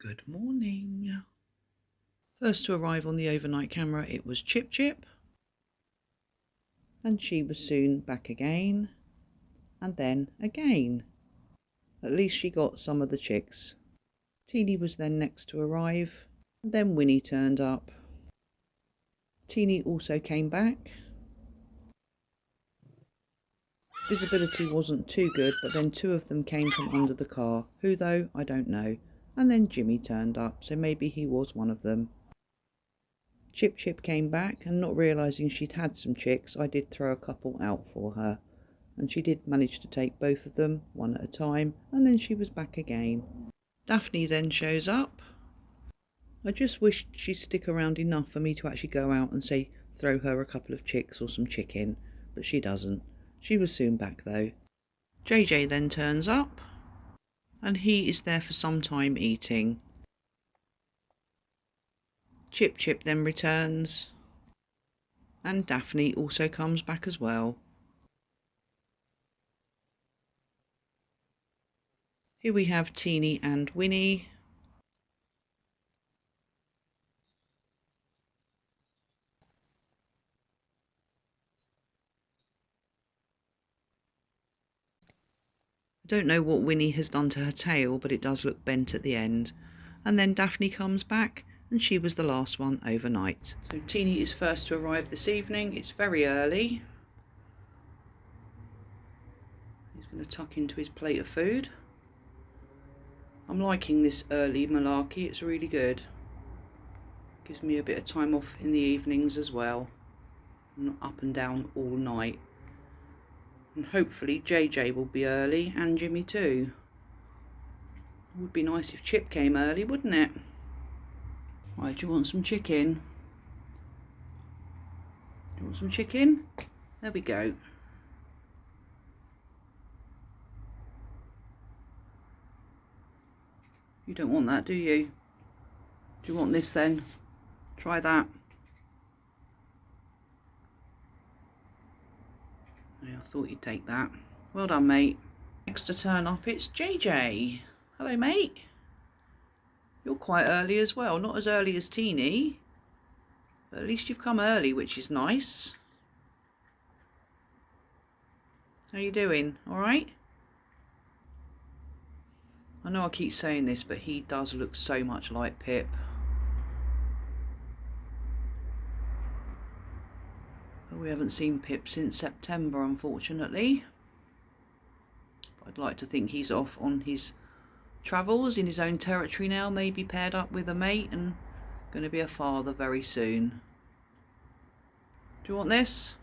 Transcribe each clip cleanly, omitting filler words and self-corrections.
Good morning. First to arrive on the overnight camera, it was ChipChip. And she was soon back again. And then again. At least she got some of the chicks. Teeny was then next to arrive. And then Wynnie turned up. Teeny also came back. Visibility wasn't too good, but then two of them came from under the car. Who though, I don't know. And then Jimmy turned up, so maybe he was one of them. ChipChip came back, and not realising she'd had some chicks, I did throw a couple out for her. And she did manage to take both of them, one at a time, and then she was back again. Daphne then shows up. I just wished she'd stick around enough for me to actually go out and say throw her a couple of chicks or some chicken, but she doesn't. She was soon back though. JJ then turns up, and he is there for some time eating. ChipChip then returns, and Daphne also comes back as well. Here we have Teeny and Wynnie. I don't know what Wynnie has done to her tail, but it does look bent at the end. And then Daphne comes back, and she was the last one overnight. So Teeny is first to arrive this evening. It's very early. He's going to tuck into his plate of food. I'm liking this early malarkey, it's really good. Gives me a bit of time off in the evenings as well. I'm not up and down all night. And hopefully JJ will be early, and Jimmy too. It would be nice if Chip came early, wouldn't it? Right, do you want some chicken? Do you want some chicken? There we go. You don't want that, do you? Do you want this then? Try that. Yeah, I thought you'd take that. Well done, mate. Next to turn up, it's JJ. Hello, mate. You're quite early as well. Not as early as Teeny, but at least you've come early, which is nice. How you doing? All right? I know I keep saying this, but he does look so much like Pip. We haven't seen Pip since September, unfortunately. But I'd like to think he's off on his travels in his own territory now, maybe paired up with a mate and going to be a father very soon. Do you want this?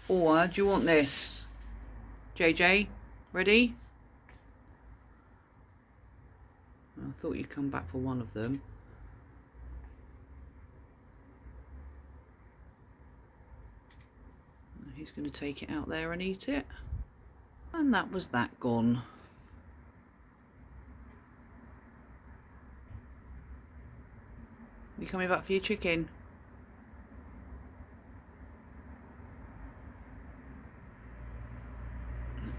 Or do you want this? JJ, ready? I thought you'd come back for one of them. He's going to take it out there and eat it. And that was that gone. You coming back for your chicken?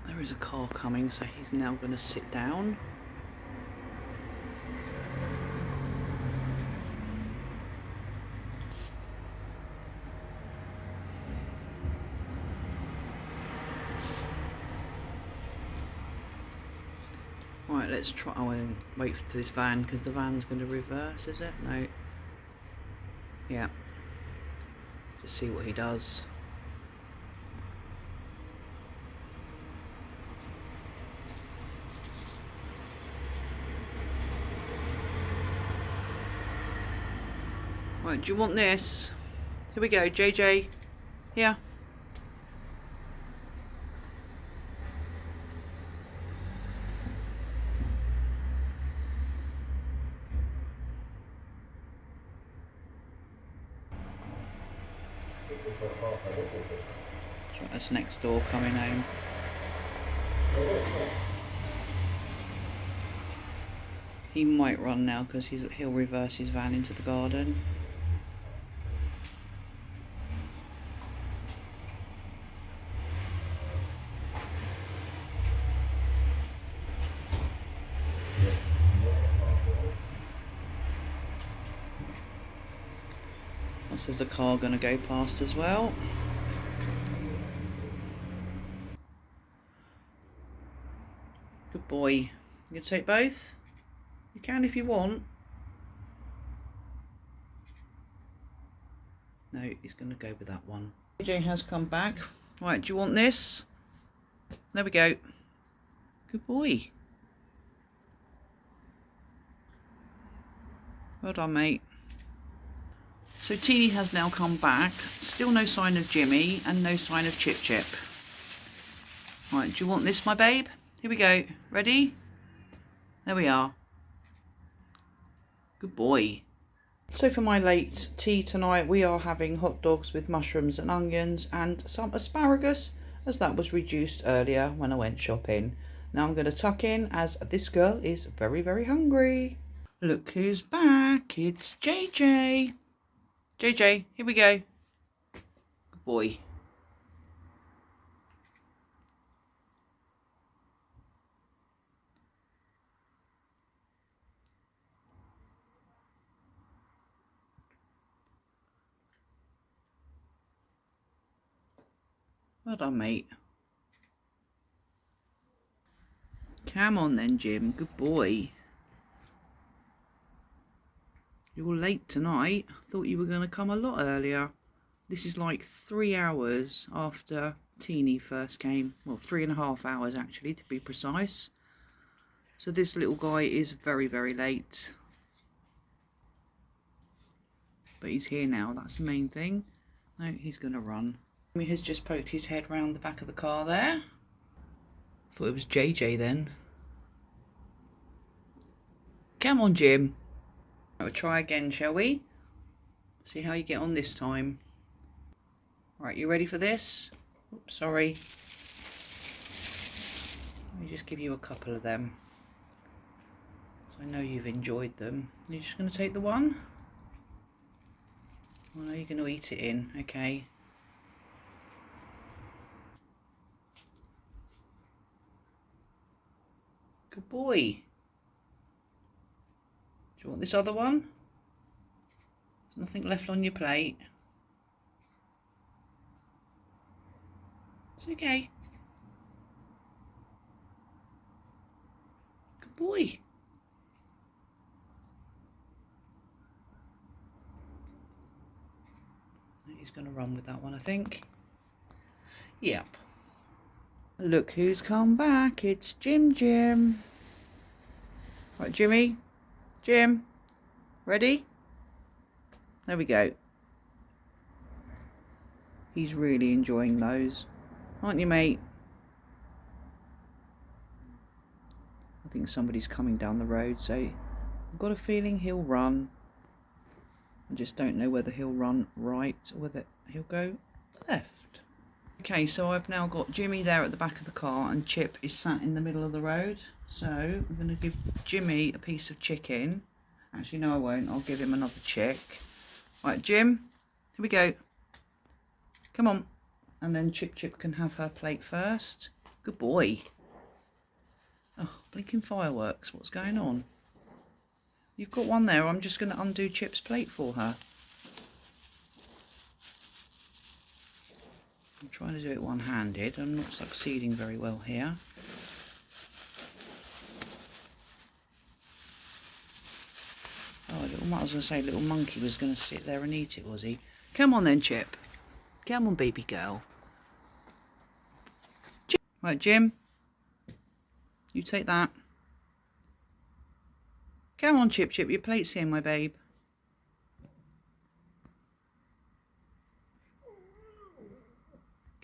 There is a car coming, so he's now going to sit down. Right, let's try. Oh, and wait for this van, because the van's going to reverse, is it? No. Yeah. Just see what he does. Right, do you want this? Here we go, JJ. Here. That's next door coming home. He might run now because he'll reverse his van into the garden. guess there's a car going to go past as well. Good boy. You going to take both? You can if you want. No, he's going to go with that one. AJ has come back. Right, do you want this? There we go. Good boy. Well done, mate. So Teeny has now come back. Still no sign of Jimmy and no sign of ChipChip. Right, do you want this, my babe? Here we go. Ready? There we are. Good boy. So for my late tea tonight, we are having hot dogs with mushrooms and onions and some asparagus, as that was reduced earlier when I went shopping. Now I'm going to tuck in, as this girl is very, very hungry. Look who's back. It's JJ. JJ, here we go. Good boy. Well done, mate. Come on then, Jim. Good boy. You're late tonight. I thought you were going to come a lot earlier. This is like 3 hours after Teeny first came. Well, 3.5 hours actually, to be precise. So this little guy is very, very late. But he's here now, that's the main thing. No, he's going to run. He has just poked his head round the back of the car there. Thought it was JJ then. Come on, Jim. We'll try again, shall we? See how you get on this time. Right, you ready for this? Oops, sorry. Let me just give you a couple of them. So I know you've enjoyed them. You're just going to take the one? Oh no, you're going to eat it in. Okay. Good boy. Do you want this other one? There's nothing left on your plate. It's okay. Good boy. He's going to run with that one, I think. Yep. Look who's come back. It's Jim. Right, Jimmy. Jim. Ready? There we go. He's really enjoying those. Aren't you, mate? I think somebody's coming down the road, so I've got a feeling he'll run. I just don't know whether he'll run right or whether he'll go left. Okay, so I've now got Jimmy there at the back of the car and Chip is sat in the middle of the road. So I'm going to give Jimmy a piece of chicken. Actually, no, I won't. I'll give him another chick. Right, Jim, here we go. Come on. And then ChipChip can have her plate first. Good boy. Oh, blinking fireworks. What's going on? You've got one there. I'm just going to undo Chip's plate for her. I'm trying to do it one-handed. I'm not succeeding very well here. Oh, I was going to say little monkey was going to sit there and eat it, was he? Come on then, Chip. Come on, baby girl. Chip. Right, Jim. You take that. Come on, ChipChip. Your plate's here, my babe.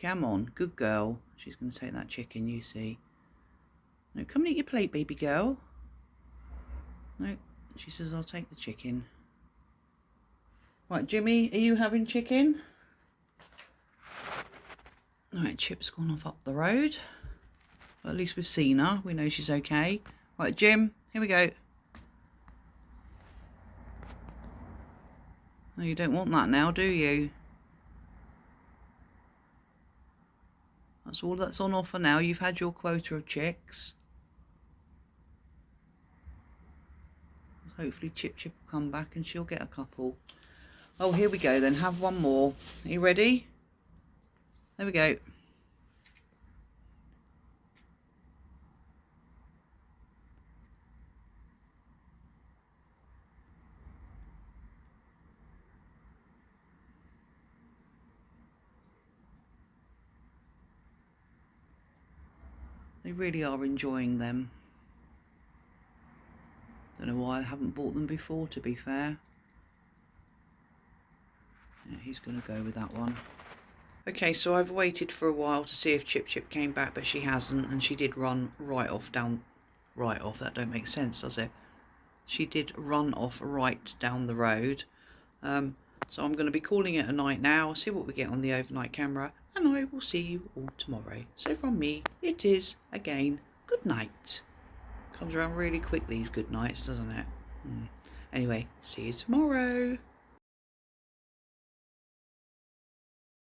Come on. Good girl. She's going to take that chicken, you see. No, come and eat your plate, baby girl. No, she says, I'll take the chicken. Right, Jimmy, are you having chicken? Right, Chip's gone off up the road. But at least we've seen her. We know she's okay. Right, Jim, here we go. Oh, you don't want that now, do you? That's all that's on offer now. You've had your quota of chicks. Hopefully ChipChip will come back and she'll get a couple. Oh, here we go then. Have one more. Are you ready? There we go. They really are enjoying them. Don't know why I haven't bought them before, to be fair. Yeah, he's going to go with that one. Okay, so I've waited for a while to see if ChipChip came back, but she hasn't, and she did run right off, that don't make sense, does it? She did run off right down the road. So I'm going to be calling it a night now, see what we get on the overnight camera, and I will see you all tomorrow. So from me, it is, again, good night. Comes around really quick, these good nights, doesn't it? Anyway, see you tomorrow.